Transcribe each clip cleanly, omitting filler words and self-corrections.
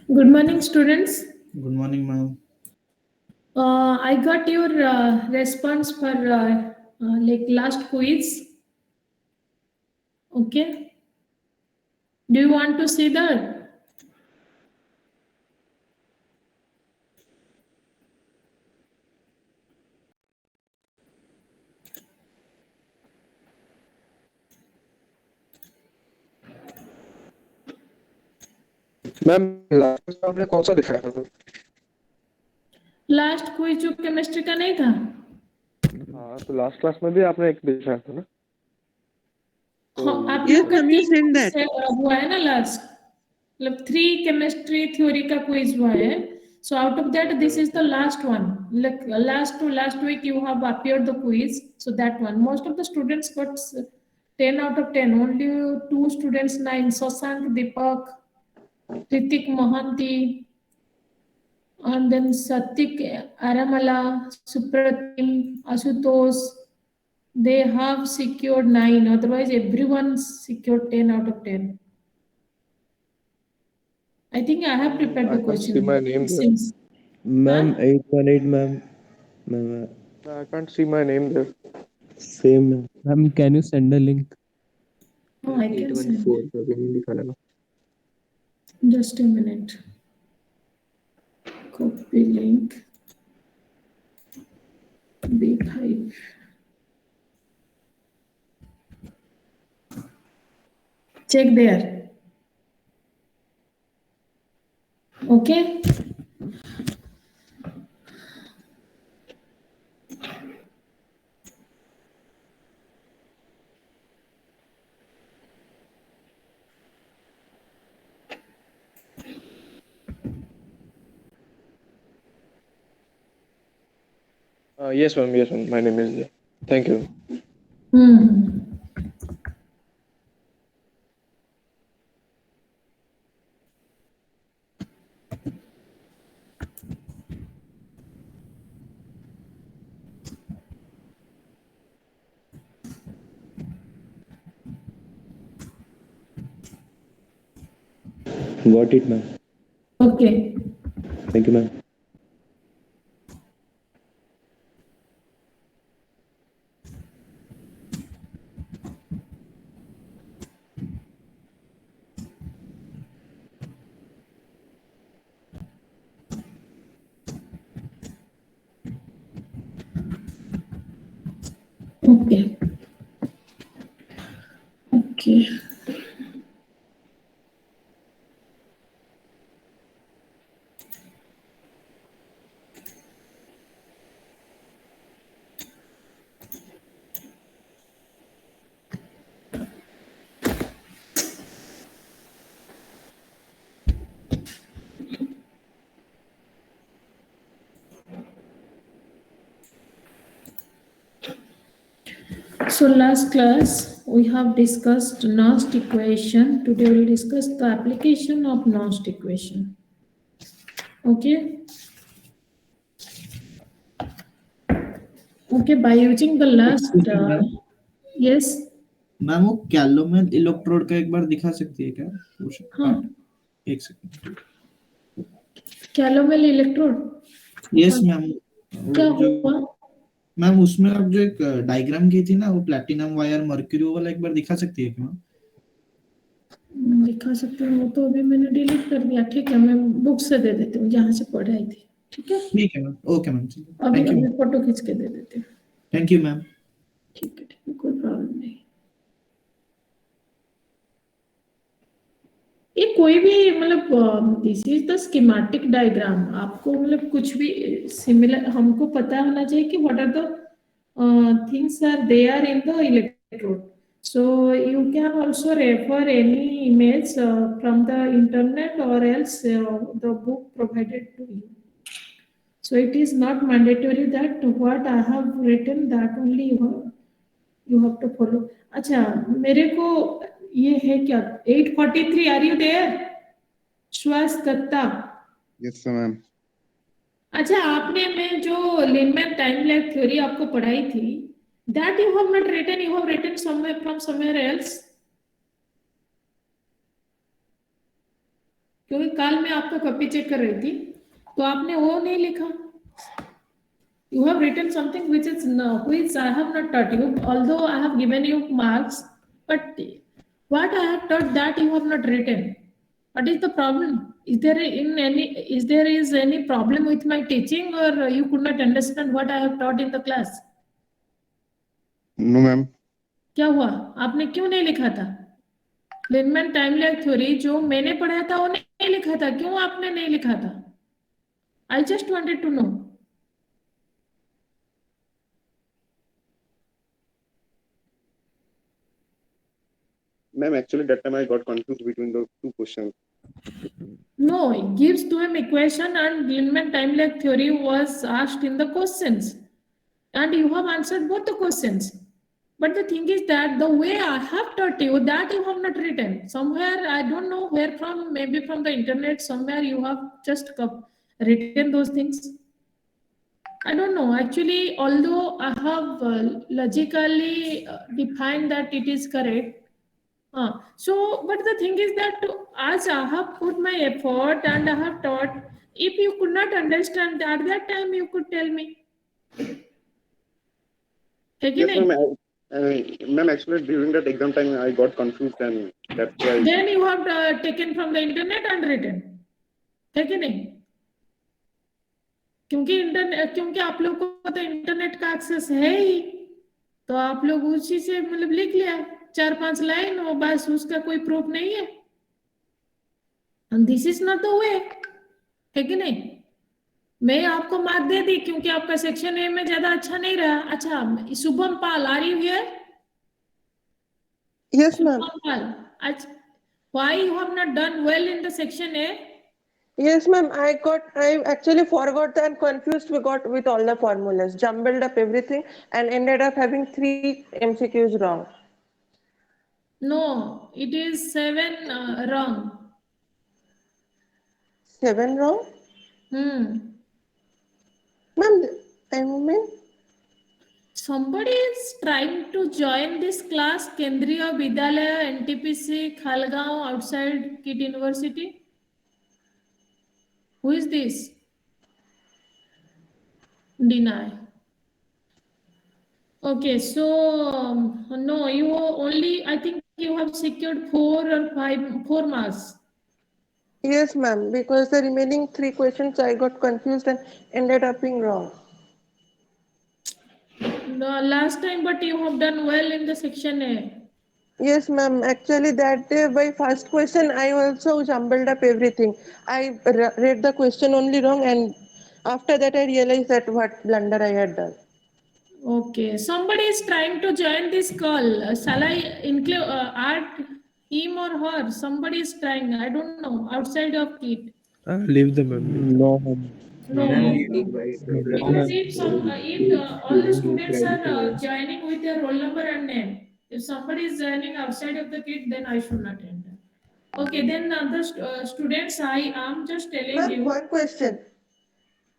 Good morning, students. Good morning, ma'am. I got your response for like last quiz. Okay. Do you want to see that? Ma'am last class में आपने कौन सा दिखाया था? Last quiz जो chemistry का नहीं था? हाँ, तो लास्ट क्लास में भी आपने एक दिखाया था ना? हाँ, आप Yes, लोग का ma'am, you sent that. हुआ है ना लास्ट, मतलब 3 केमिस्ट्री थ्योरी का क्विज हुआ है. So out of that, this is the last one. Like last week you have appeared the quiz. So that one, most of the students got 10 out of 10. Only 2 students 9. Sasank, Deepak, Ritik Mohanty, and then Satik Aramala, Supratim, Asutosh. They have secured 9. Otherwise, everyone secured 10 out of 10. I think I have prepared the I can't see question. my name there. Since Ma'am, Huh? 818, ma'am. Ma'am, I can't see my name there. same. Ma'am, can you send a link? Oh, I can send. 814 तो अभी नहीं दिखा रहा ना. Just a minute. Copy link. B5. Check there. Okay. Yes, ma'am. Yes, ma'am. My name is there. Thank you. Got it, ma'am. Okay. Thank you, ma'am. Okay. Okay. So last class we have discussed Nernst equation. Today we will discuss the application of Nernst equation. Okay. Okay, by using the last yes. Ma'am वो कैलोमेल electrode का एक बार दिखा सकती है क्या? हाँ. एक second. कैलोमेल electrode. Yes ma'am. क्या हुआ? मैम उसमें आप जो एक डायग्राम की थी ना, वो प्लैटिनम वायर मर्क्यूरी वाला एक बार दिखा सकती है क्या? दिखा सकते हैं, वो तो अभी मैंने डिलीट कर दिया. ठीक है, मैं बुक से दे देती हूँ जहाँ से पढ़ाई थी. ठीक है. ठीक है मैम. Okay ma'am. अभी फोटो खींच के दे देती हूँ. Thank you ma'am. ठीक है, कोई प्रॉब्लम नहीं. ये कोई भी मतलब this is the schematic diagram. आपको मतलब कुछ भी सिमिलर हमको पता होना चाहिए कि what are the things are there in the electrode. So you can also refer any image from the internet or else the book provided to you. So it is not mandatory that what I have written that only you have to follow. अच्छा, मेरे को ये है क्या 843. Are you there? श्वास Datta. Yes ma'am. अच्छा, आपने मैं जो लिनमैन टाइम लैग थ्योरी आपको पढ़ाई थी, that you have not written, you have written somewhere from somewhere else. क्योंकि कल मैं आपका कॉपी चेक कर रही थी तो आपने वो नहीं लिखा. You have written something which is no, which I have not taught you, although I have given you marks, but what I have taught that you have not written. What is the problem? Is there any problem with my teaching, or you could not understand what I have taught in the class? No, ma'am. क्या हुआ? आपने क्यों नहीं लिखा था? लिनमैन time lag theory जो मैंने पढ़ाया था वो नहीं लिखा था. क्यों आपने नहीं लिखा था? I just wanted to know. Ma'am, actually that time I got confused between the two questions. No, it gives to him equation and Lineman time lag theory was asked in the questions. And you have answered both the questions. But the thing is that the way I have taught you, that you have not written. Somewhere, I don't know where from, maybe from the internet, somewhere you have just written those things. I don't know. Actually, although I have logically defined that it is correct, so, but the thing is that as I have put my effort and I have taught, if you could not understand at that time, you could tell me. Yes, ma'am. Ma'am, actually during that exam time I got confused and that's why. Then you have taken from the internet and written. है कि नहीं? क्योंकि आप लोग को तो internet का access है ही, तो आप लोग उसी से मतलब लिख लिया 4-5 लाइन और बस उसका कोई प्रूफ नहीं है. And this is not the way. है कि नहीं? मैं आपको मार्क दे दी क्योंकि आपका सेक्शन ए में ज्यादा अच्छा नहीं रहा. अच्छा, Shubham Pal, are you here? Yes, ma'am. Paul, why you have not done well in the section A? Yes, ma'am. I actually forgot and confused with all the formulas, jumbled up everything, and ended up having 3 MCQs wrong. No, it is 7 wrong. 7 wrong? Ma'am, I mean. Somebody is trying to join this class, Kendriya Vidyalaya, NTPC, Khalgaon, outside KIT University. Who is this? Deny. Okay, so no, you only, I think you have secured 4 marks. Yes, ma'am, because the remaining 3 questions I got confused and ended up being wrong. No, last time, but you have done well in the section A. Yes, ma'am. Actually, that day by first question, I also jumbled up everything. I read the question only wrong, and after that, I realized that what blunder I had done. Okay, somebody is trying to join this call. Shall I include add him or her? Somebody is trying. I don't know. Outside of KIT. Leave them, ma'am. No, ma'am. No, because if all the students are joining with their roll number and name, if somebody is joining outside of the KIT, then I should not enter. Okay, then the students, I am just telling Ma'am, you. one question.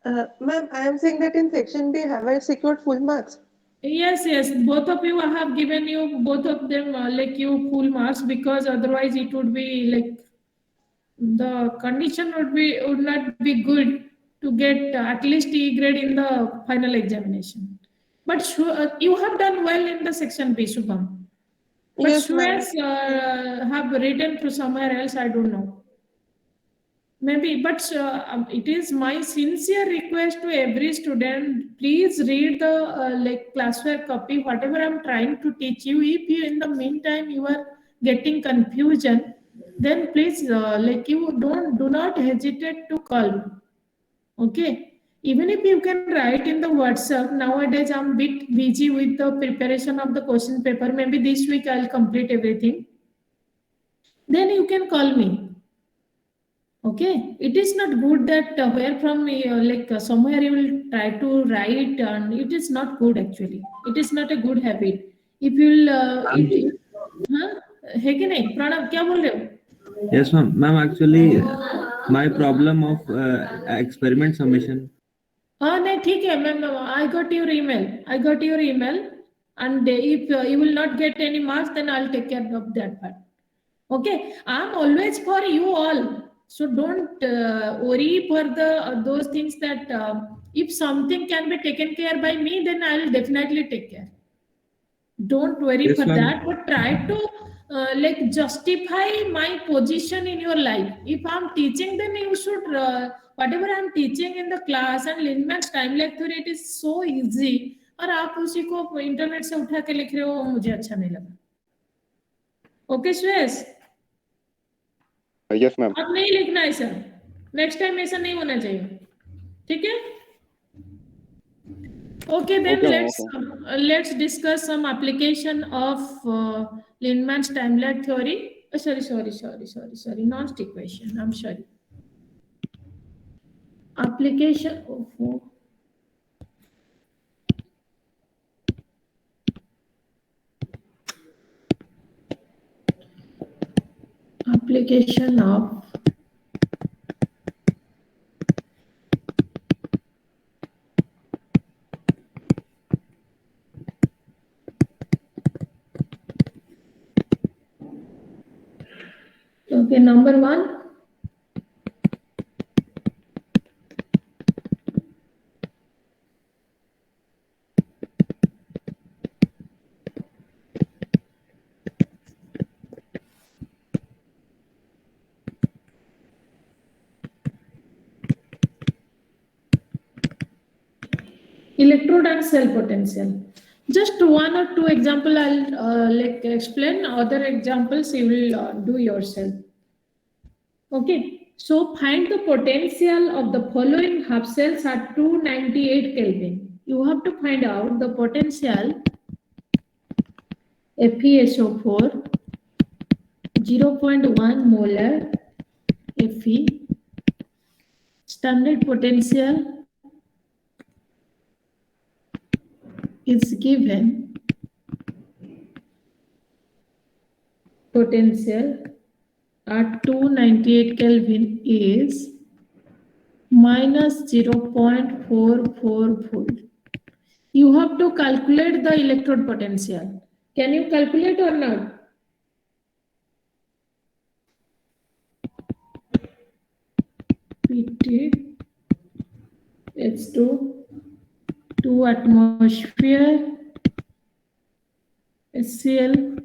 Ma'am, I am saying that in section B, have I secured full marks? Yes, both of you, I have given you, both of them like you full marks, because otherwise it would be like the condition would not be good to get at least E grade in the final examination. But you have done well in the section B, Shubham. But Yes, ma'am. have written to somewhere else, I don't know. Maybe, but it is my sincere request to every student, please read the like classwork copy, whatever I'm trying to teach you. If you in the meantime you are getting confusion, then please like you do not hesitate to call me. Okay, even if you can write in the WhatsApp. Nowadays I'm a bit busy with the preparation of the question paper. Maybe this week I'll complete everything. Then you can call me. Okay, it is not good that where from somewhere you will try to write, and it is not good actually. It is not a good habit. If you'll, हाँ, है कि नहीं? प्रणव क्या बोल रहे हो? Yes, ma'am. Ma'am, actually, my problem of experiment submission. हाँ नहीं ठीक है ma'am. I got your email, and if you will not get any marks, then I'll take care of that part. Okay, I'm always for you all. So don't worry for those things that if something can be taken care by me, then I'll definitely take care. Don't worry Yes, for ma'am. that, but try to like justify my position in your life. If I'm teaching, then you should whatever I'm teaching in the class and Linman's time-lapse theory, it is so easy. और आप उसी को internet से उठा के लिख रहे हो, मुझे अच्छा नहीं लगा. Okay Shreyas, Yes, ma'am. अब नहीं लिखना ऐसा. नेक्स्ट टाइम ऐसा नहीं होना चाहिए. ठीक है? Okay, then Okay, ma'am, let's discuss some application of Linman's time-lapse theory. Sorry, non-stick question. I'm sorry. Application of application of okay, number 1. Electrode and cell potential. Just one or two example I'll like explain. Other examples you will do yourself. Okay, so find the potential of the following half cells at 298 Kelvin. You have to find out the potential FeSO4 0.1 molar Fe, standard potential is given, potential at 298 Kelvin is minus 0.44 volt. You have to calculate the electrode potential. Can you calculate or not? PT H2 2 atmosphere HCl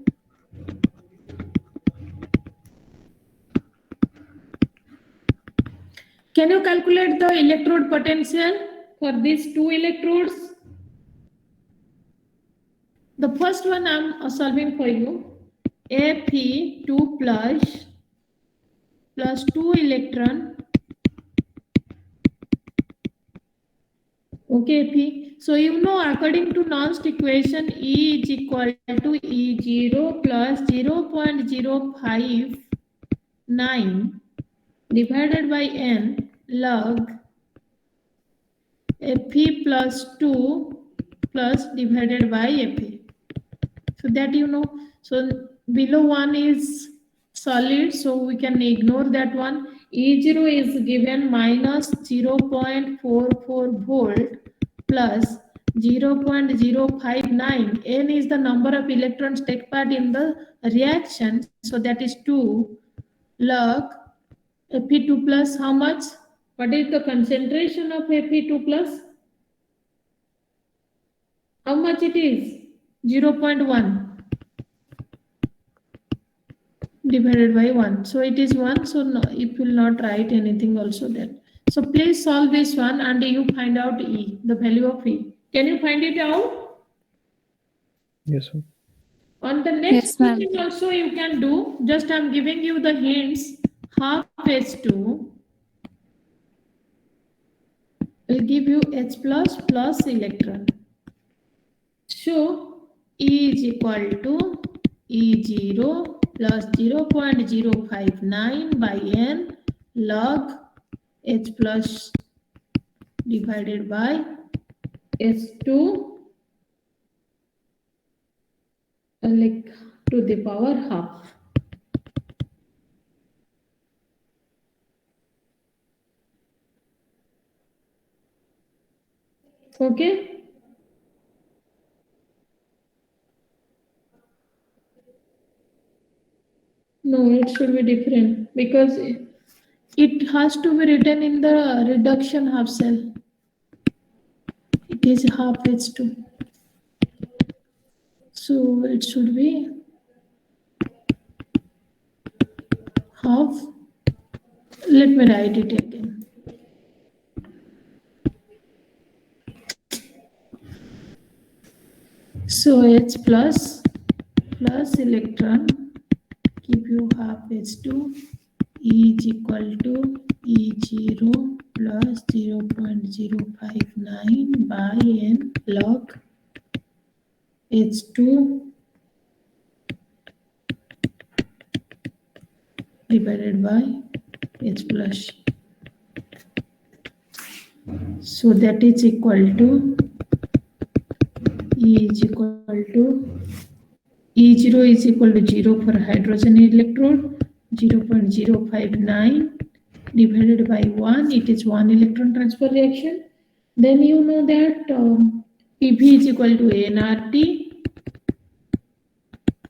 Can you calculate the electrode potential for these two electrodes? The first one I'm solving for you. Fe2 plus 2 electron. Okay, Fe. So you know according to Nernst equation, E is equal to E0 plus 0.059 divided by N log Fe plus 2 plus divided by Fe. So that you know. So below one is solid, so we can ignore that one. E0 is given minus 0.44 volt plus 0.059. N is the number of electrons take part in the reaction, so that is 2 log Fe2 plus how much? What is the concentration of Fe2 plus? How much it is? 0.1 divided by 1. So it is 1. So no, it will not write anything also there. So please solve this one and you find out E, the value of E. Can you find it out? Yes, sir. On the next question also you can do. Just I'm giving you the hints. Half H2 will give you H plus plus electron. So E is equal to E0 plus 0.059 by N log H plus divided by H2 like to the power half. Okay. No, it should be different because It has to be written in the reduction half cell. It is half H2. So it should be half. Let me write it again. So H plus electron give you half H2. E is equal to E0 plus 0.059 by N log H2 divided by H plus. So that is equal to E is equal to E0 is equal to 0 for hydrogen electrode, 0.059 divided by 1, it is 1 electron transfer reaction. Then you know that PV is equal to nRT.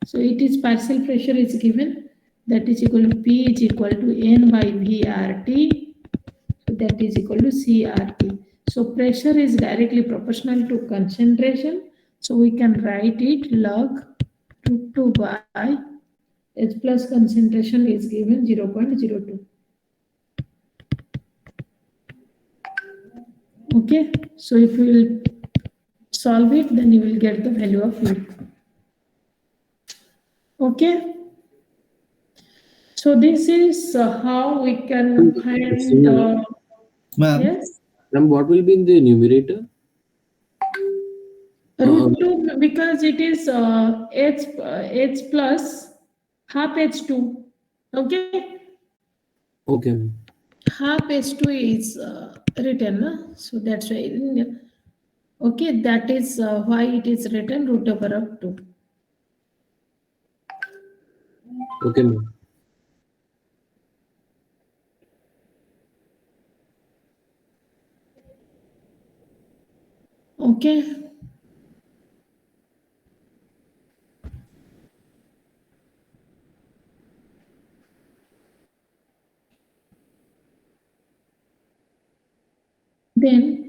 So it is partial pressure is given, that is equal to P is equal to N by VRT. So that is equal to CRT. So pressure is directly proportional to concentration. So we can write it log root 2 by H plus concentration is given 0.02. Okay, so if you will solve it, then you will get the value of U. Okay, so this is how we can find the Ma'am, yes Then what will be in the numerator? root 2 because it is H plus half H2. Okay, Okay. half H2 is written, so that's why. Okay, that is why it is written root over of 2. Okay, ma'am. Okay. Then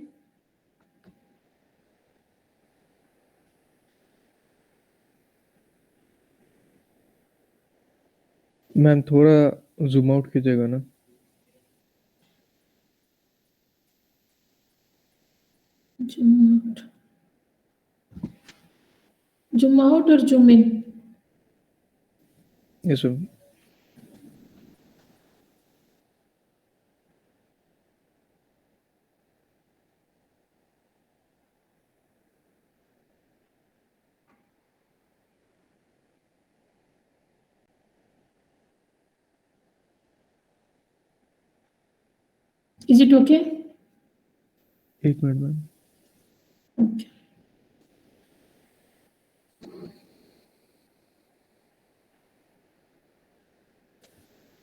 ma'am थोड़ा zoom out कीजिएगा ना. zoom out or zoom in. Yes, ma'am. Is it okay? एक minute ma'am. Okay.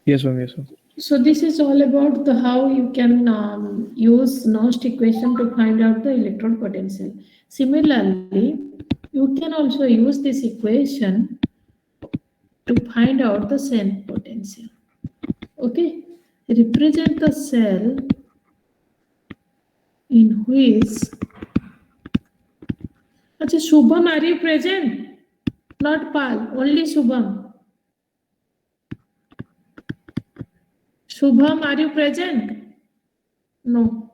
Yes, ma'am. Yes, ma'am. So this is all about the how you can use Nernst equation to find out the electron potential. Similarly, you can also use this equation to find out the cell potential. Okay, represent the cell in which. Achha, Shubham, are you present? Not Pal, only Shubham. Shubham, are you present? No.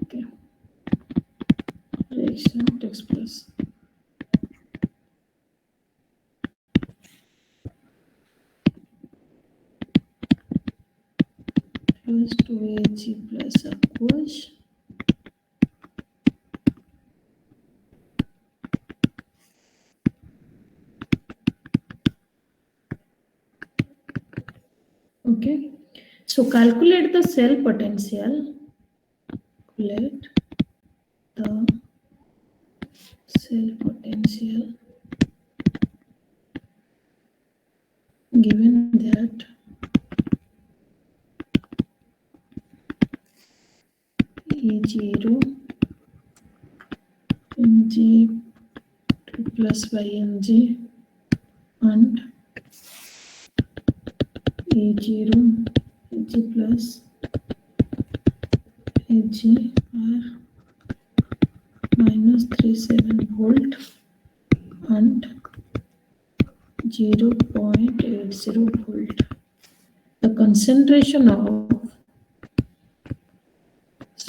Okay. Reaction takes place. Plus 2Ag plus aqueous. Okay. So calculate the cell potential. Calculate the cell potential given that E0 Mg 2 plus Yng and E0 Ag plus Ag are minus 37 volt and 0.80 volt. The concentration of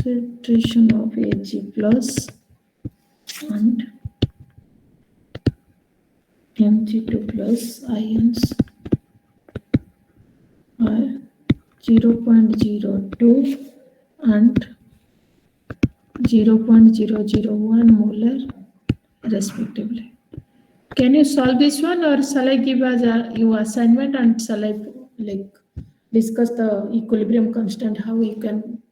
Ag plus and Mg2 plus ions are 0.02 and 0.001 molar respectively. Can you solve this one, or shall I give as you assignment and shall I discuss the equilibrium constant, how you can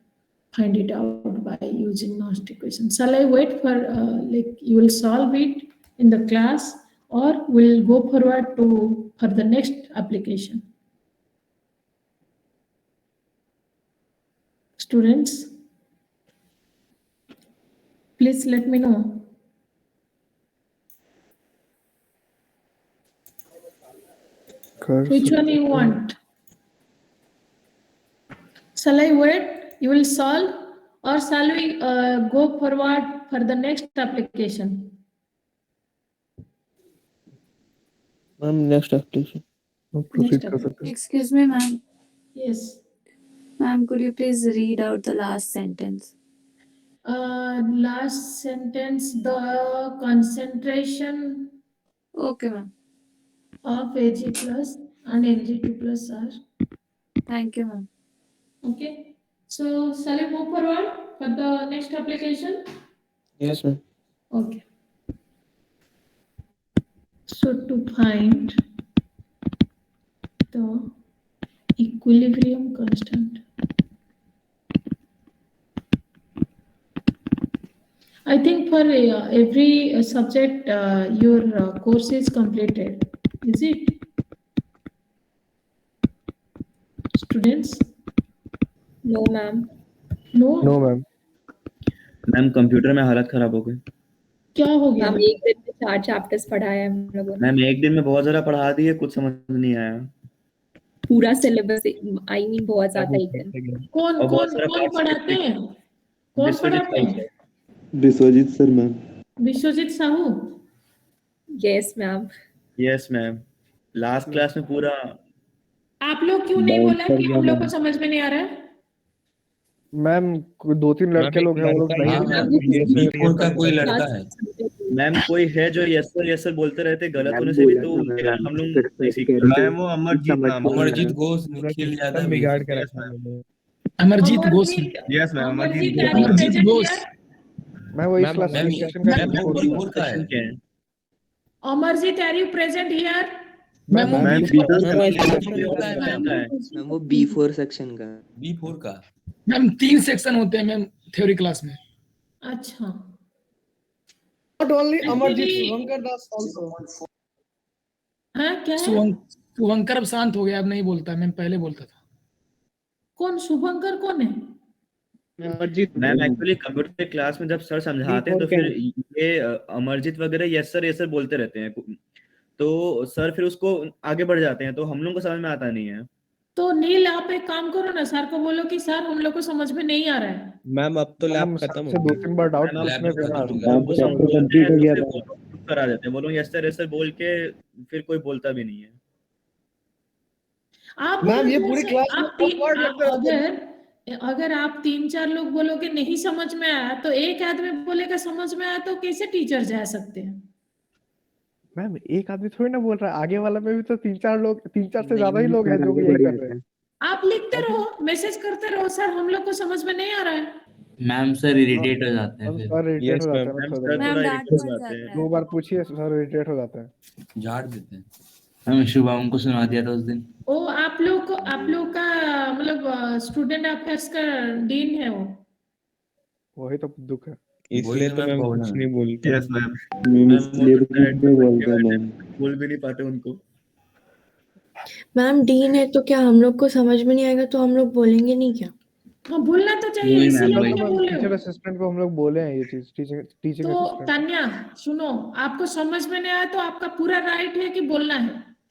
find it out by using Nernst equation? Shall I wait for you will solve it in the class, or we'll go forward for the next application? Students, please let me know. Which one you want? Shall I wait? You will solve, or shall we go forward for the next application? Next application. Proceed कर सकते हैं. Excuse me, ma'am. Yes. Ma'am, could you please read out the last sentence? Last sentence, the concentration Okay, ma'am. of Ag plus and Mg2 plus are. Thank you, ma'am. Okay. So shall we move forward for the next application? Yes, ma'am. Okay. So to find the equilibrium constant, I think for every subject your course is completed, is it? Students? No, ma'am. No? No, ma'am. Ma'am computer में हालत खराब हो गई. क्या हो गया? Ma'am एक दिन में 4 चैप्टर्स पढ़ाए हम लोगों ने. मैम एक दिन में बहुत ज्यादा पढ़ा दिए, कुछ समझ नहीं आया. पूरा सिलेबस आई मीन बहुत ज्यादा एक दिन. कौन और बहुत कौन सारा कौन parts पढ़ाते हैं? कौन विश्वजीत पढ़ाते हैं? Vishwajeet sir ma'am. Vishwajeet Sahu? Yes ma'am. Yes ma'am. Last class में पूरा. आप लोग क्यों नहीं बोला कि हम लोग को समझ में नहीं आ रहा है? मैम 2-3 लड़के लोग हैं, वो लोग नहीं. B4 का कोई लड़का है. मैम कोई है जो यस सर बोलते रहते, गलत होने से भी तो हम लोग नहीं सीख रहे. मैम वो अमरजीत घोष निखिल यादव बिगाड़ के रखा है. अमरजीत घोष. Yes ma'am Amarjeet Ghosh. मैं वो इस क्लास में मैम वो B4 का है. Amarjeet, are you present here? Ma'am वो B4 सेक्शन का. B4 का. मैम 3 सेक्शन होते हैं मैम थ्योरी क्लास में. अच्छा. Not only Amarjit, Suvankar Das also. हाँ क्या है? शुभंकर अब शांत हो गया, अब नहीं बोलता. मैम पहले बोलता था. कौन शुभंकर कौन है? अमरजीत मैम एक्चुअली कंप्यूटर के क्लास में जब सर समझाते हैं तो फिर ये अमरजीत वगैरह यस सर बोलते रहते हैं, तो सर फिर उसको आगे बढ़ जाते हैं, तो हम लोग को समझ में आता नहीं है. तो नील, आप एक काम करो ना, सर को बोलो कि सर हम लोग को समझ में नहीं आ रहा है. मैम अब तो लैब खत्म हो गया. 2-3 बार डाउट उसमें कंप्लीट हो गया था. करा देते हैं, बोलो यस सर बोल के फिर कोई बोलता भी नहीं है. आप मैम ये पूरी क्लास अगर आप 3-4 लोग बोलोगे नहीं समझ में आया, तो एक आदमी बोलेगा समझ में आया, तो कैसे टीचर जा सकते हैं? मैम एक आदमी थोड़ी ना बोल रहा है, आगे वाला में भी तो 3-4 से ज्यादा ही लोग हैं जो भी यही कर रहे हैं. आप लिखते रहो, मैसेज करते रहो, सर हम लोग को समझ में नहीं आ रहा है. मैम सर इरिटेट हो जाते हैं. सर इरिटेट हो जाते हैं. 2 बार पूछिए, सर इरिटेट हो जाते हैं, झाड़ देते हैं. मैम शुभम को सुना दिया था उस दिन. ओ आप लोग का मतलब स्टूडेंट अफेयर्स का डीन है वो. वही तो दुख है. इसलिए तो मैम कुछ नहीं बोलते. Yes ma'am. बोल भी नहीं पाते उनको. मैम डीन है तो क्या हम लोग को समझ में नहीं आएगा तो हम लोग बोलेंगे नहीं क्या? हाँ बोलना तो चाहिए, इसीलिए तो बोले. टीचर असिस्टेंट को हम लोग बोले हैं ये चीज. टीचिंग तो तान्या सुनो, आपको समझ में नहीं आया तो आपका पूरा राइट है कि बोलना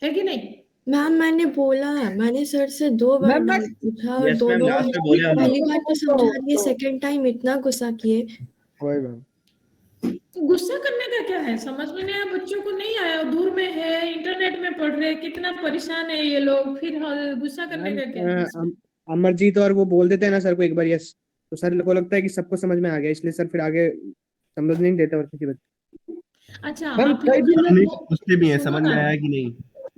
है कि नहीं? मैम मैंने बोला, मैंने सर से 2 बार मैम मैं डाउट पूछा और यस मैम, दोनों लास्ट में बोले हम लोग। पहली बार तो समझा दिए, सेकंड टाइम इतना गुस्सा किए। वही मैम। गुस्सा करने का क्या है, समझ में नहीं आया, बच्चों को नहीं आया, दूर में है, इंटरनेट में पढ़ रहे, कितना परेशान है ये लोग, फिर गुस्सा करने का क्या है? अमरजीत और वो बोल देते हैं ना सर को एक बार यस, तो सर को लगता है कि सबको समझ में आ गया, इसलिए सर फिर आगे समझ नहीं देते और किसी बच्चे। अच्छा, मैम आप लोग पूछते भी हैं सुनो समझ में ना, आया कि नहीं।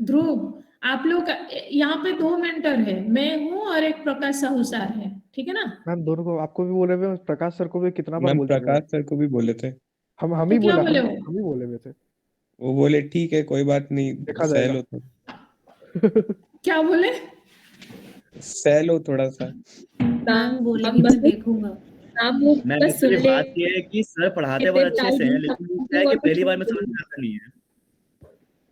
ध्रुव, आप लोग यहाँ पे 2 मेंटर है, मैं हूँ और एक प्रकाश साहू सर है, ठीक है ना? मैम दोनों को, आपको भी बोले हुए, प्रकाश सर को भी कितना बार मैम बोल चुके हैं। प्रकाश सर को भी बोले थे, हम तो ही क्या बोला, बोले हो? हम ही बोले हुए थे। वो बोले ठीक है कोई बात नहीं, देखा सह जाएगा। लो थोड़ा, क्या बोले? सह लो थोड़ा सा। मैम बोले अब कि मैं बस देखूंगा। आप लोग मैम बस सुन एक्चुअली ले। बात ये है कि सर पढ़ाते बहुत अच्छे से हैं, लेकिन क्या है कि पहली बार में समझ में आता नहीं है।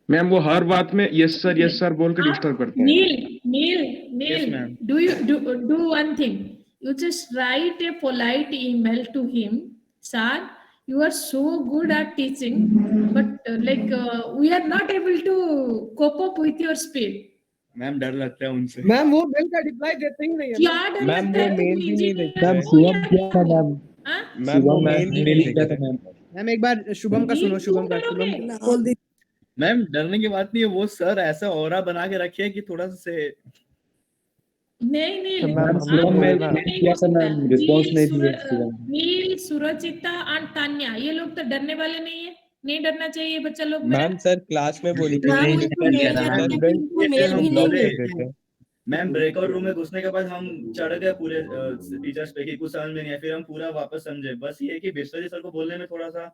मैम वो हर बात में यस सर बोल के डिस्टर्ब करते हैं। Yes, Neil, ma'am. do one thing. You just write a polite email to him, sir. You are so good at teaching, but we are not able to cope up with your speed. Ma'am डर लगता है उनसे। Ma'am वो mail का reply देते ही नहीं है। क्या डर मैम लगता वो है, मेल तुम भी नहीं इंजीनियर देखते हो हैं। या नहीं हो? हाँ? मैम वो मेल भी नहीं देखते हैं। मैम एक बार शुभम का सुनो, शुभम का, शुभम बोल दी। मैम डरने की बात नहीं है, वो सर ऐसा ऑरा बना के रखे है कि थोड़ा सा नहीं, मैम आप हम लोग ना नहीं हो सकता। नील, सुरचिता और तान्या, ये लोग तो डरने वाले नहीं है, नहीं डरना चाहिए बच्चा लोग मेरा। मैम सर क्लास में बोली थी मैम उनको मेल करना है, उनको मेल भी नहीं मिलता है। मैम ब्रेकआउट रूम में घुसने के बाद हम चढ़ गए पूरे टीचर्स पे कि कुछ समझ में नहीं आया, फिर हम पूरा वापस समझे। बस ये है कि विश्वजीत सर को बोलने में थोड़ा सा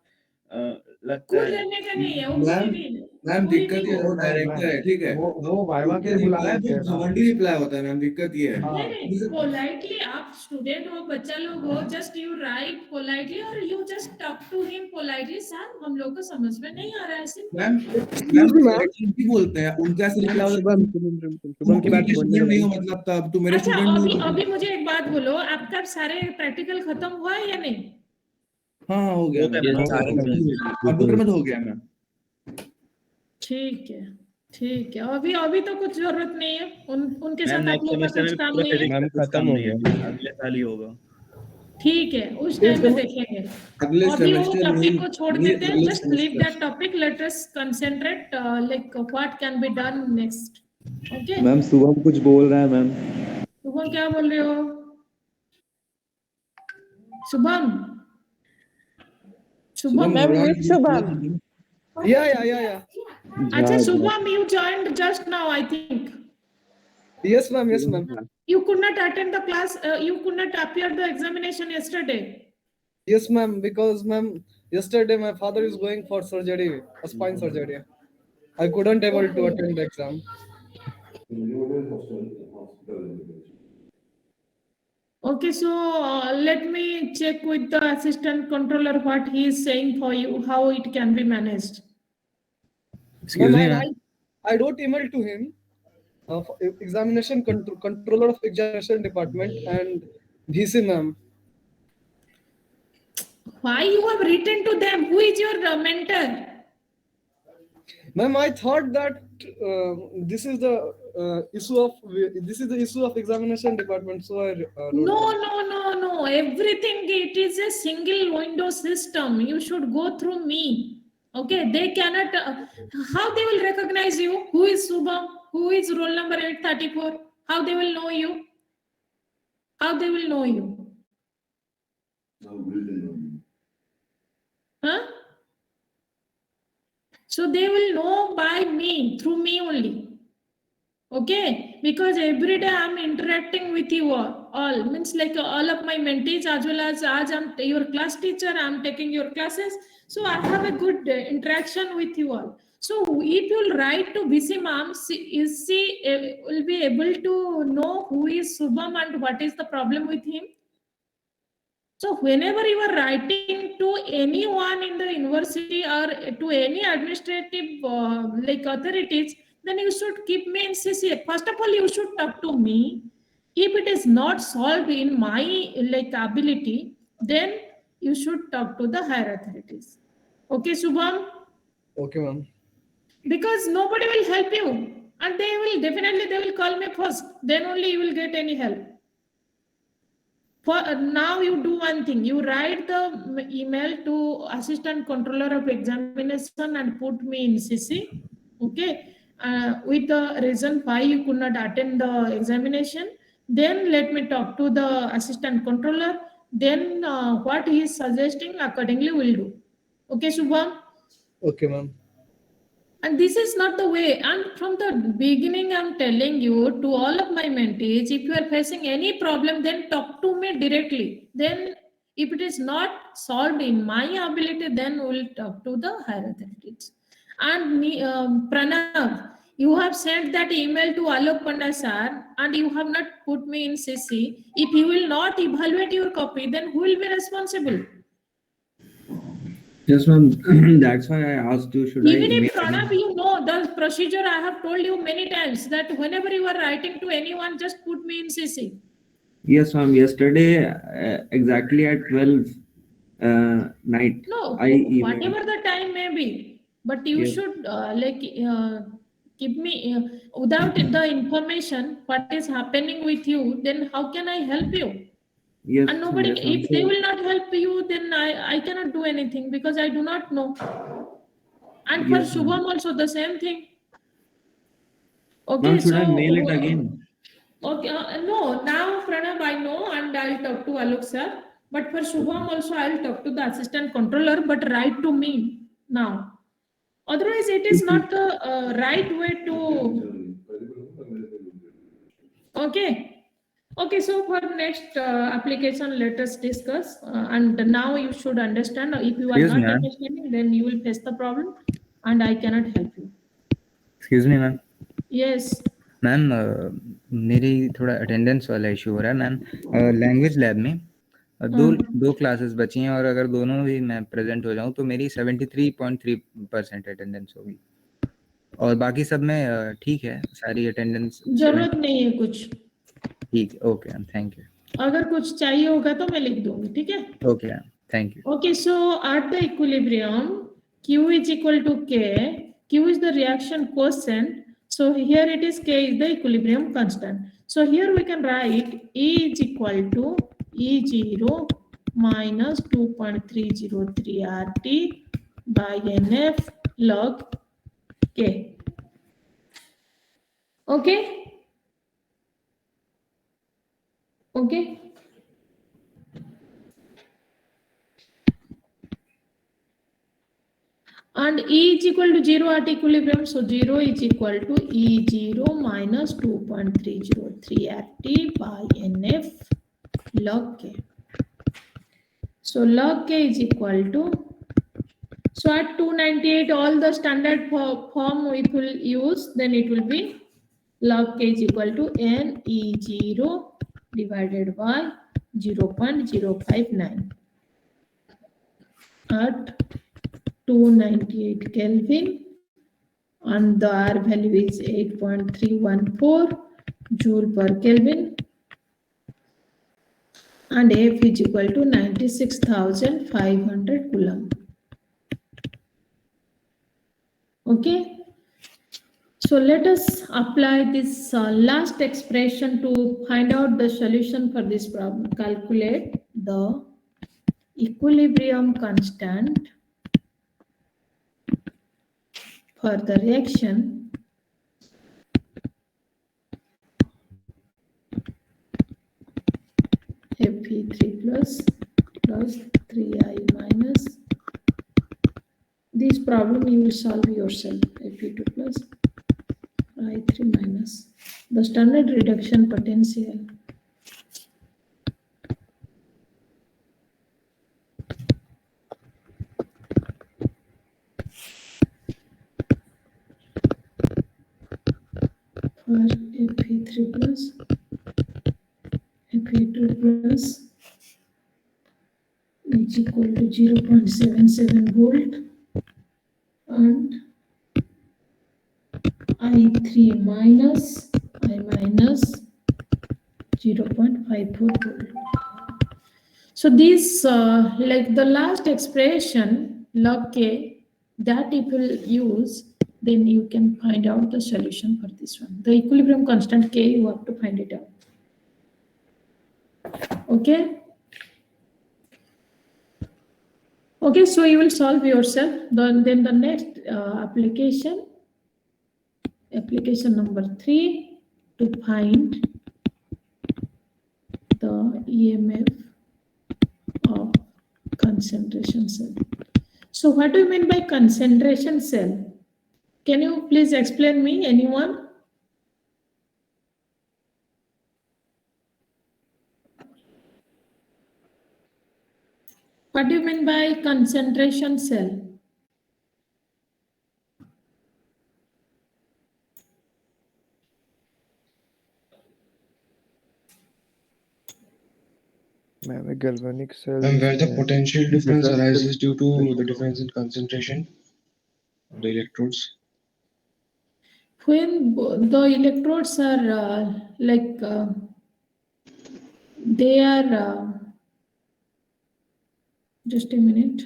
लगता कुछ है। डरने का नहीं है, वो कोई भी मैम कोई दिक्कत भी ये है, डायरेक्टर है ठीक है, वो वाइवा के लिए बुलाया जो घमंडी रिप्लाई होता है मैम, दिक्कत ये है। नहीं, पोलाइटली आप स्टूडेंट हो, बच्चा लोग हो, जस्ट यू राइट पोलाइटली और you just talk to him politely, sir हम लोग को समझ में नहीं आ रहा है सिर्फ। मैम बोलते हैं उनका ऐसे रिप्लाई होता है, शुभम की बात बोलने नहीं हो मतलब तब तो मेरे अच्छा, स्टूडेंट नहीं अभी मुझे एक बात बोलो, आपका सारे प्रैक्टिकल खत्म हुआ है या नहीं? हाँ हो गया मैम, कंप्यूटर में तो हो गया मैम। ठीक है, अभी तो कुछ जरूरत नहीं है, उनके साथ आप नेक्स्ट लोग का सेमेस्टर कुछ में काम पूरा नहीं है। फिजिक्स मैम खत्म हो गया, अगले साल ही होगा। ठीक है, उस टाइम में देखेंगे। अगले अभी वो सेमेस्टर टॉपिक को छोड़ देते हैं, अगले just leave that topic, let us concentrate like what can be done next. Okay ma'am Shubham कुछ बोल रहा है मैम। शुभम क्या बोल रहे हो? Shubham ma'am with Shubham. या अच्छा Shubham, you joined just now I think. Yes ma'am, yes ma'am. You could not attend the class, you could not appear the examination yesterday. Yes ma'am, because ma'am yesterday my father is going for surgery, a spine surgery. I couldn't able to attend the exam. Okay, so let me check with the assistant controller what he is saying for you, how it can be managed. Excuse me, I wrote email to him, examination controller of examination department and VC ma'am. Why you have written to them? Who is your mentor? Ma'am, I thought that this is the issue of examination department, so I wrote. No. Everything, it is a single window system. You should go through me. Okay, they cannot. How they will recognize you? Who is Subham? Who is roll number 834? How they will know you? How they will know you? Huh? So they will know by me, through me only. Okay, because every day I'm interacting with you all means like all of my mentees, as well as I'm your class teacher, I'm taking your classes, so I have a good interaction with you all. So if you'll write to VC ma'am, she will be able to know who is Subham and what is the problem with him. So whenever you are writing to anyone in the university or to any administrative authorities, then you should keep me in CC. First of all, you should talk to me. If it is not solved in my ability, then you should talk to the higher authorities. Okay, Subham? Okay, ma'am. Because nobody will help you. and they will call me first. Then only you will get any help. For now, you do one thing. You write the email to assistant controller of examination and put me in CC. Okay, with the reason why you could not attend the examination. Then let me talk to the assistant controller. Then what he is suggesting, accordingly we'll do. Okay, Shubham. Okay, ma'am. And this is not the way. And from the beginning, I'm telling you to all of my mentees, if you are facing any problem, then talk to me directly. Then if it is not solved in my ability, then we'll talk to the higher authorities. And Pranav, you have sent that email to Alok Panda sir, and you have not put me in CC. If he will not evaluate your copy, then who will be responsible? Yes, ma'am. That's why I asked you, should Even I if Pranav, you know the procedure, I have told you many times that whenever you are writing to anyone, just put me in CC. Yes, ma'am. Yesterday, exactly at 12 night, No, I emailed. whatever the time may be, but you Yes. should keep me without the information what is happening with you. Then how can I help you? Yes, And nobody, yes, ma'am. if they will not help you, then I cannot do anything because I do not know. And for Yes, ma'am. Shubham also the same thing. Okay, Ma'am, should so I mail it again? okay, no, now Pranav I know and I'll talk to Alok sir. But for Shubham also I'll talk to the assistant controller, but write to me now. Otherwise, it is not the right way to. Okay. Okay, so for next application, let us discuss. And now you should understand. If you are Excuse not me, ma'am. understanding, then you will face the problem, and I cannot help you. Excuse me, ma'am. Yes. Ma'am मेरी थोड़ा attendance वाला issue हो रहा है ma'am language lab में दो classes बची हैं और अगर दोनों भी मैं प्रेजेंट हो जाऊं तो मेरी 73.3% अटेंडेंस होगी और बाकी सब में ठीक है सारी अटेंडेंस जरूरत नहीं है कुछ ठीक है ओके मैम थैंक यू अगर कुछ चाहिए होगा तो मैं लिख दूंगी ठीक है okay ma'am thank you Okay, so at the equilibrium, Q is equal to K. Q is the reaction quotient. So here it is K is the equilibrium constant. So here we can write E is equal to E0 minus 2.303 RT by NF log K. Okay? Okay? And E is equal to 0 at equilibrium. So 0 is equal to E0 minus 2.303 RT by NF log K. So log K is equal to, so at 298 all the standard form it will use, then it will be log K is equal to NE0 divided by 0.059 at 298 Kelvin and the R value is 8.314 joule per Kelvin and F is equal to 96,500 coulomb. Okay, so let us apply this last expression to find out the solution for this problem. Calculate the equilibrium constant for the reaction Fe3 plus 3I minus. This problem you will solve yourself. Fe2 plus I3 minus. The standard reduction potential. For Fe3 plus Fe2 plus is equal to 0.77 volt and I3 minus I minus 0.54 volt. So this like the last expression log K that it will use, then you can find out the solution for this one. The equilibrium constant K, you have to find it out. Okay. Okay, so you will solve yourself. Then the next application number 3, to find the EMF of concentration cell. So what do you mean by concentration cell? Can you please explain me, anyone? What do you mean by concentration cell? Ma'am, a galvanic cell. And where the potential difference Difference arises due to the difference in concentration of the electrodes. When the electrodes are they are just a minute.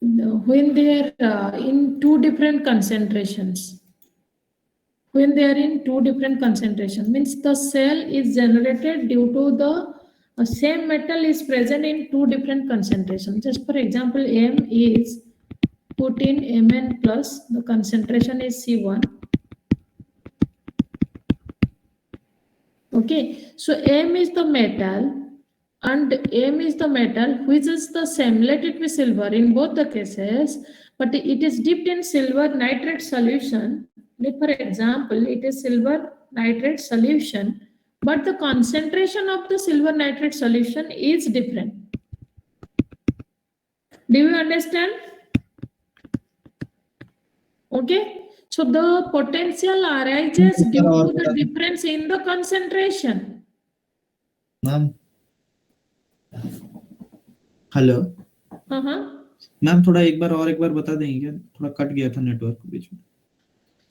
When they are in two different concentrations. When they are in two different concentrations, means the cell is generated due to the same metal is present in two different concentrations. Just for example, M is put in Mn plus, the concentration is C1. Okay, so M is the metal and M is the metal which is the same. Let it be silver in both the cases, but it is dipped in silver nitrate solution. Let, for example, it is silver nitrate solution, but the concentration of the silver nitrate solution is different. Do you understand? Okay, so the potential arises due to the difference in the concentration. Ma'am hello ma'am थोड़ा एक बार बता देंगे क्या? थोड़ा cut गया था network बीच में.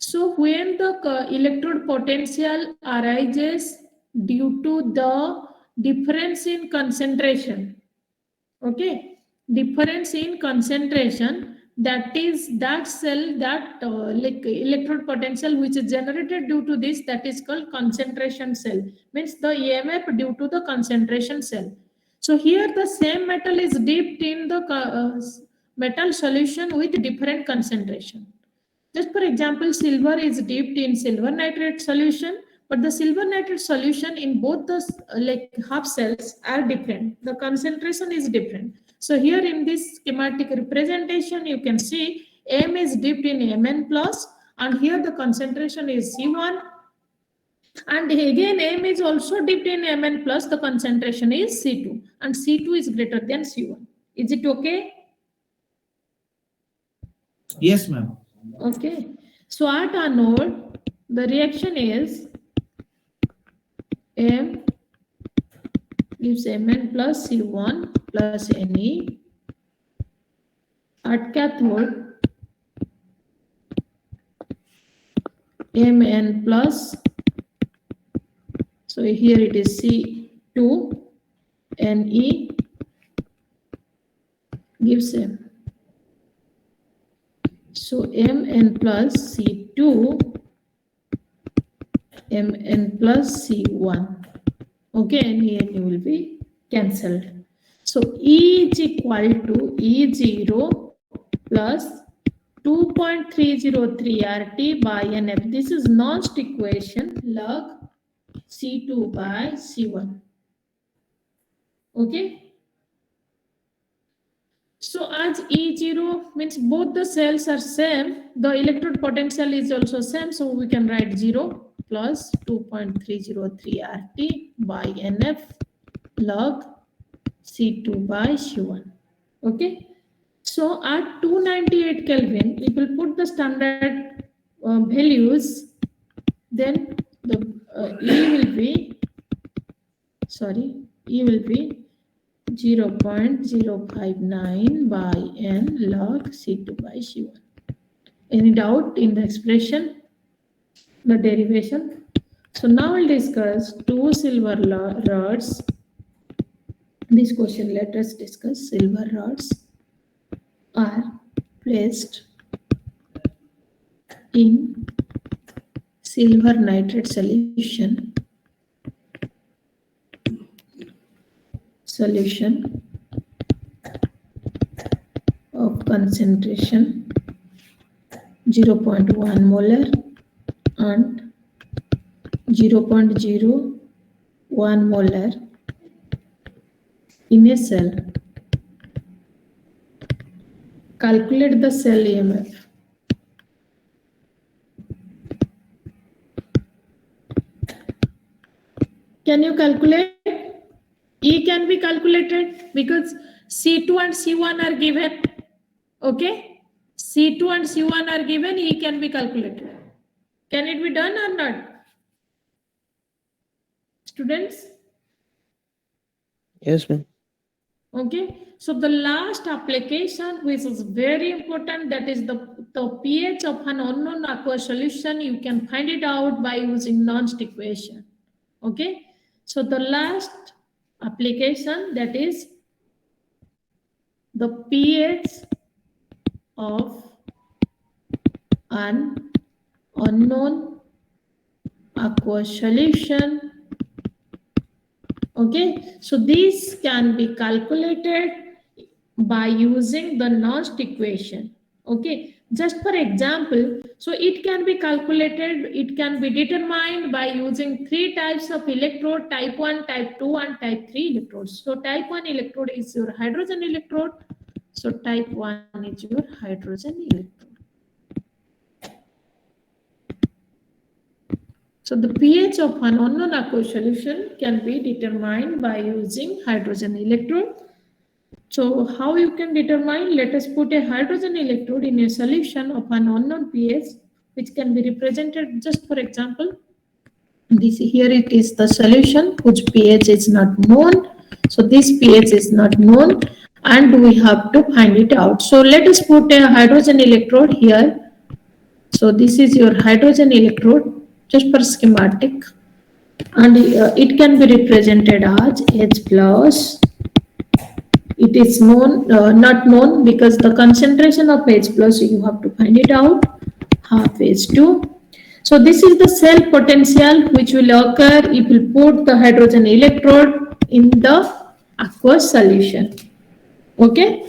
So when the electrode potential arises due to the difference in concentration, okay, difference in concentration, that is that cell, that electrode potential which is generated due to this, that is called concentration cell, means the EMF due to the concentration cell. So here the same metal is dipped in the metal solution with different concentration. Just for example, silver is dipped in silver nitrate solution, but the silver nitrate solution in both the half cells are different. The concentration is different. So here in this schematic representation, you can see M is dipped in Mn plus, and here the concentration is C1. And again, M is also dipped in Mn plus, the concentration is C2, and C2 is greater than C1. Is it okay? Yes, ma'am. Okay, so at anode, the reaction is M gives Mn plus C1 plus Ne. At cathode, Mn plus, so here it is C2, Ne gives M. So Mn plus C2, Mn plus C1. Okay, and Ne will be cancelled. So E is equal to E0 plus 2.303 RT by NF. This is Nernst equation, log C2 by C1. Okay. So as E0 means both the cells are same, the electrode potential is also same, so we can write 0 plus 2.303 RT by NF log C2 by C1. Okay. So at 298 Kelvin, if we put the standard values, then the E will be 0.059 by N log C2 by C1. Any doubt in the expression, the derivation? So now we'll discuss two silver rods. This question, let us discuss silver rods are placed in silver nitrate solution of concentration 0.1 molar and 0.01 molar in a cell. Calculate the cell EMF. Can you calculate? E can be calculated because C2 and C1 are given. Okay? C2 and C1 are given, E can be calculated. Can it be done or not? Students? Yes, ma'am. Okay, so the last application, which is very important, that is the pH of an unknown aqua solution. You can find it out by using Nernst equation. Okay, so the last application, that is the pH of an unknown aqua solution. Okay, so these can be calculated by using the Nernst equation. Okay, just for example, so it can be calculated, it can be determined by using 3 types of electrode, type 1, type 2 and type 3 electrodes. So type 1 electrode is your hydrogen electrode. So type 1 is your hydrogen electrode. So the pH of an unknown aqua solution can be determined by using hydrogen electrode. So how you can determine? Let us put a hydrogen electrode in a solution of an unknown pH, which can be represented, just for example, this here it is the solution whose pH is not known. So this pH is not known and we have to find it out. So let us put a hydrogen electrode here. So this is your hydrogen electrode, just for schematic, and it can be represented as H plus. It is known, not known, because the concentration of H plus you have to find it out, half H2. So this is the cell potential which will occur if you put the hydrogen electrode in the aqua solution. Okay.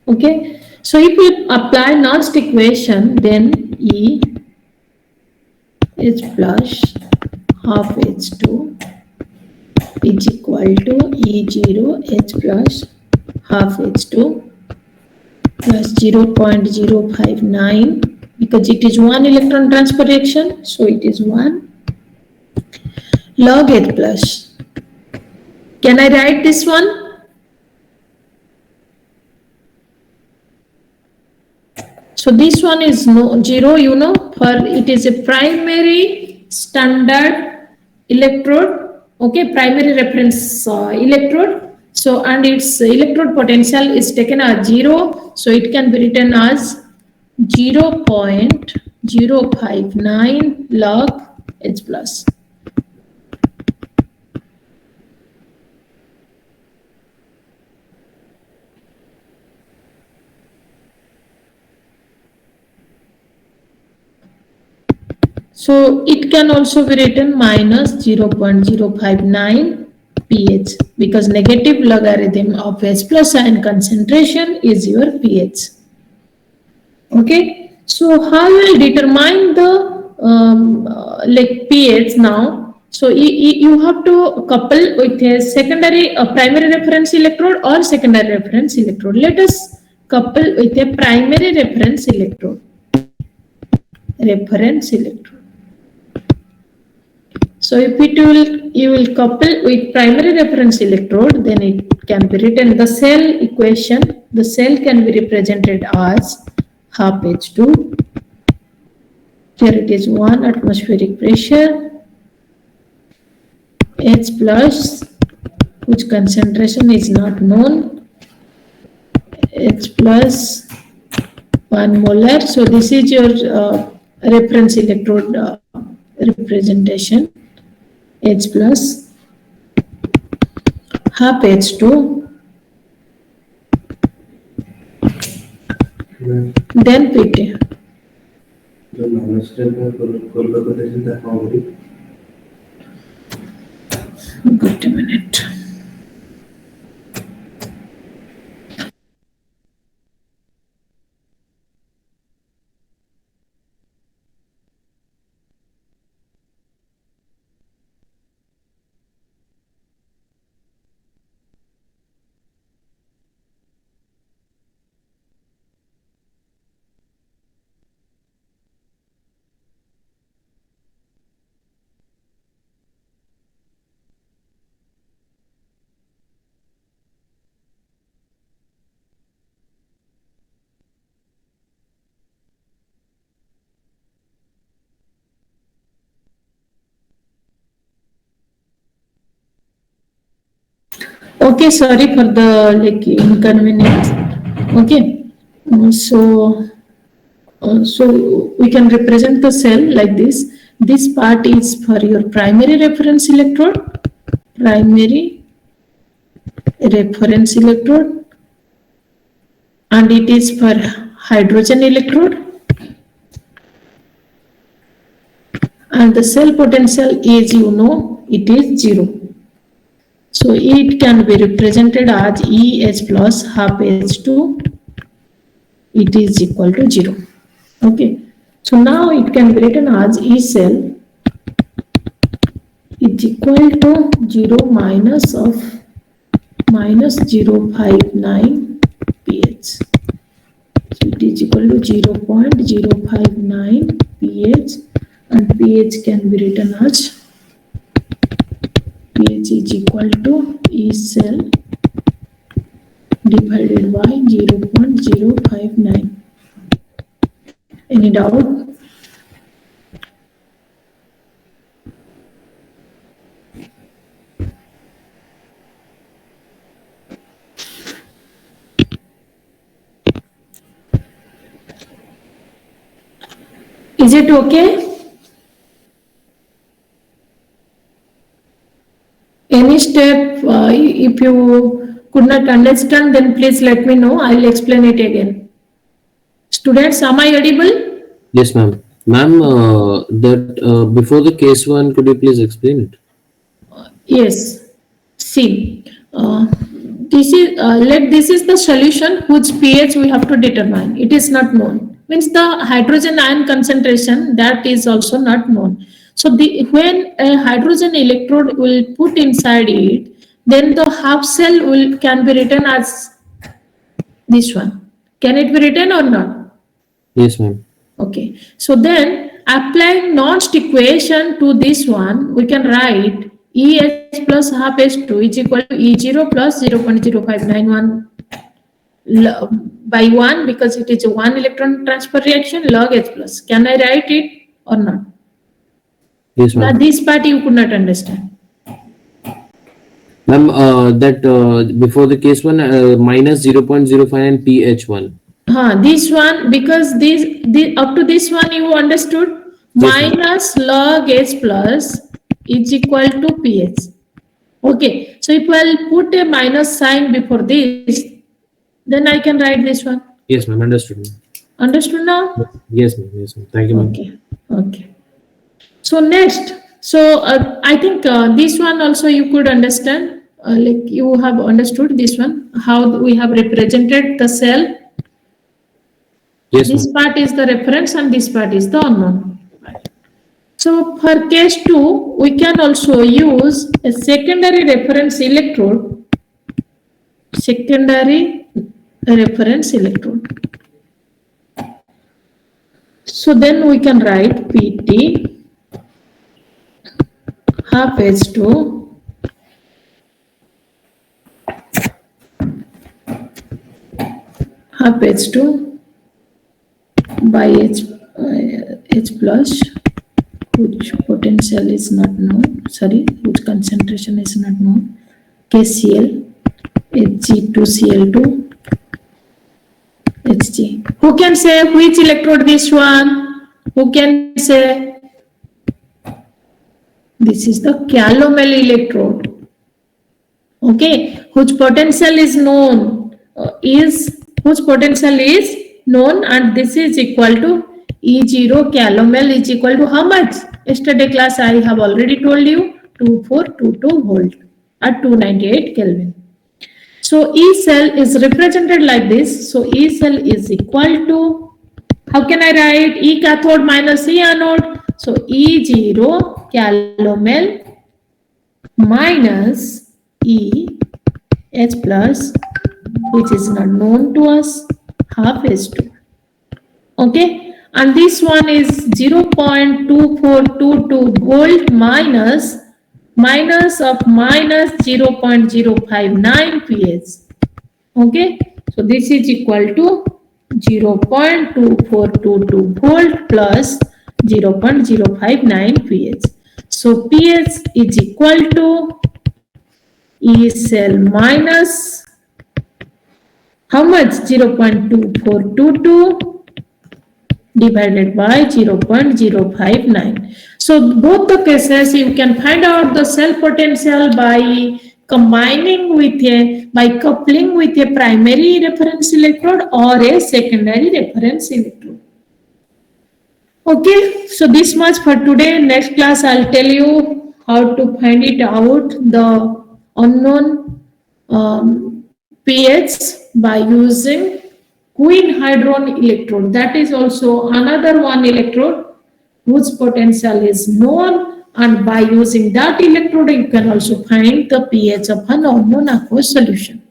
Okay, so if we apply Nernst equation, then E H plus half H2 is equal to E0 H plus half H2 plus 0.059, because it is 1 electron transfer reaction, so it is 1 log H plus. Can I write this one? So this one is 0, you know, for it is a primary standard electrode, okay, primary reference electrode. So, and its electrode potential is taken as 0, so it can be written as 0.059 log H plus. So it can also be written minus 0.059 pH, because negative logarithm of H plus ion concentration is your pH. Okay, so how you will determine the like pH now? So you have to couple with a secondary, primary reference electrode or secondary reference electrode. Let us couple with a primary reference electrode. So if you will couple with primary reference electrode, then it can be written the cell equation. The cell can be represented as half H2. Here it is 1 atmospheric pressure, H plus, which concentration is not known, H plus 1 molar. So this is your reference electrode representation, H plus half H2, then PT. Wait a minute. Okay, sorry for the inconvenience. Okay, so we can represent the cell like this. This part is for your primary reference electrode, and it is for hydrogen electrode, and the cell potential is, it is 0. So it can be represented as EH plus half H2. It is equal to 0. Okay. So now it can be written as E cell is equal to 0 minus 0.059 pH. So it is equal to 0.059 pH, and pH can be written as pH is equal to E cell divided by 0.059. Any doubt? Is it okay? Any step, if you could not understand, then please let me know. I will explain it again. Students, am I audible? Yes, ma'am. Ma'am, before the case 1, could you please explain it? Yes. See, this is the solution whose pH we have to determine. It is not known. Means the hydrogen ion concentration, that is also not known. So when a hydrogen electrode will put inside it, then the half cell can be written as this one. Can it be written or not? Yes, ma'am. Okay. So then applying Nernst equation to this one, we can write EH plus half H2 is equal to E0 plus 0.0591 by 1, because it is a 1 electron transfer reaction, log H plus. Can I write it or not? Yes, ma'am. Now this part you could not understand. Ma'am, before the case 1, minus 0.05 and pH1. This one, because this up to this one you understood. Yes, Minus log H plus is equal to pH. Okay, so if I'll put a minus sign before this, then I can write this one. Yes, ma'am. Understood, ma'am. Understood now? Yes, ma'am. Yes, ma'am. Thank you, ma'am. Okay. So next, I think this one also you could understand. Like you have understood this one, how we have represented the cell. Yes, this part is the reference and this part is the unknown. So for case 2, we can also use a secondary reference electrode. So then we can write PT half H2 by H plus, whose potential is not known, whose concentration is not known, KCl, Hg2Cl2, Hg. Who can say which electrode this one? Who can say? This is the calomel electrode. Okay, whose potential is known, and this is equal to E0 calomel is equal to how much? Yesterday class I have already told you, 2422 volt at 298 Kelvin. So E cell is represented like this. So E cell is equal to, how can I write? E cathode minus E anode. So E0 calomel minus E H plus, which is not known to us, half H2. Okay, and this one is 0.2422 volt minus of minus 0.059 pH. Okay, so this is equal to 0.2422 volt plus 0.059 pH. So pH is equal to E cell minus how much? 0.2422 divided by 0.059. So both the cases you can find out the cell potential by combining with by coupling with a primary reference electrode or a secondary reference electrode. Okay, so this much for today. Next class I'll tell you how to find it out, the unknown pH by using Queen hydron electrode. That is also another one electrode whose potential is known, and by using that electrode you can also find the pH of an unknown aqueous solution.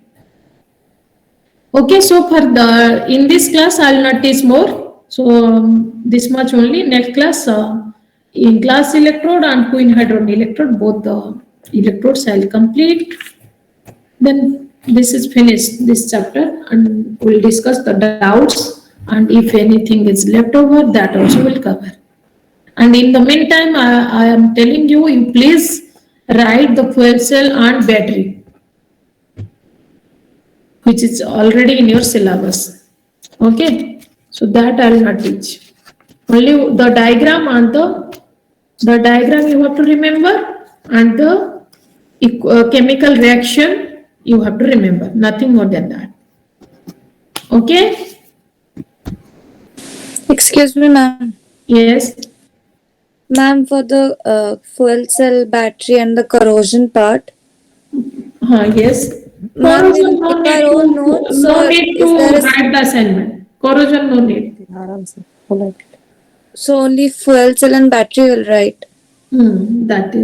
Okay, so for the in this class I will not teach more. So this much only. Next class in glass electrode and Queen hydron electrode, both the electrodes I will complete. Then this is finished, this chapter, and we'll discuss the doubts, and if anything is left over, that also will cover. And in the meantime, I am telling you, you please write the fuel cell and battery, which is already in your syllabus. Okay, so that I will not teach. Only the diagram and the diagram you have to remember, and the chemical reaction you have to remember, nothing more than that. Okay? Excuse me, ma'am. Yes. Ma'am, for the fuel cell, battery and the corrosion part. Yes. Ma'am, Corrosion, we'll make our own notes, no or need is to there write the assignment. Corrosion, no need. So only fuel cell and battery will write. That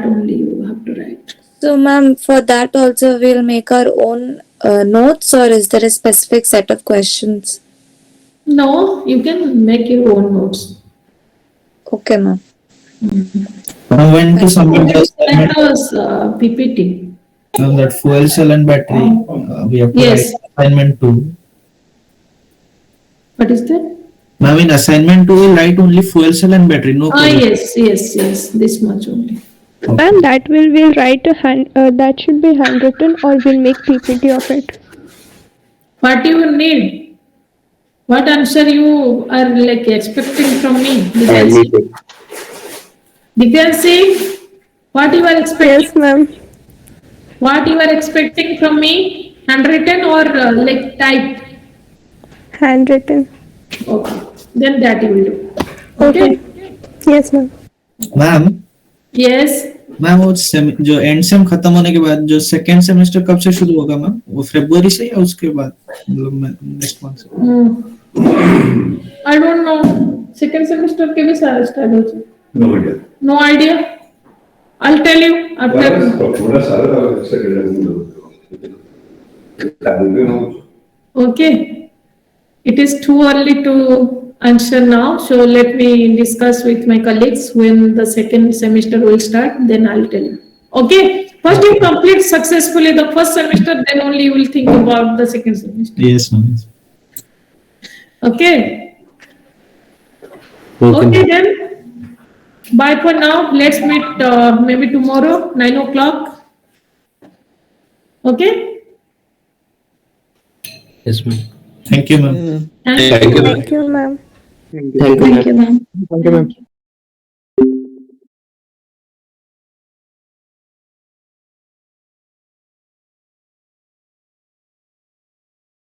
only you have to write. So, ma'am, for that also we'll make our own notes, or is there a specific set of questions? No, you can make your own notes. Okay, ma'am. When to submit the PPT. That fuel cell and battery, we have to write assignment 2. What is that? Now in assignment 2, we write only fuel cell and battery, no corrosion. Yes, this much only. Ma'am, that we'll write that should be handwritten, or we'll make PPT of it. What you need? What answer you are like expecting from me? Divyanshi, what you are expecting? Yes, ma'am. What you are expecting from me? Handwritten or like typed? Handwritten. Okay, then that you will do. Okay? Yes, ma'am. Ma'am Yes. Ma'am वो जो and same खत्म होने के बाद जो second semester कब से शुरू होगा मैम? वो फरवरी से या उसके बाद, मतलब नेक्स्ट मंथ से? I don't know. Second semester के भी start हो जाए. No idea. I'll tell you after. Okay. It is too early to answer now, so let me discuss with my colleagues when the second semester will start, then I'll tell you. Okay? First you complete successfully the first semester, then only you will think about the second semester. Yes, ma'am. Okay? Okay then. Bye for now. Let's meet maybe tomorrow, 9 o'clock. Okay? Yes, ma'am. Thank you, ma'am. Thank you, ma'am. Thank you, ma'am. Thank you, ma'am.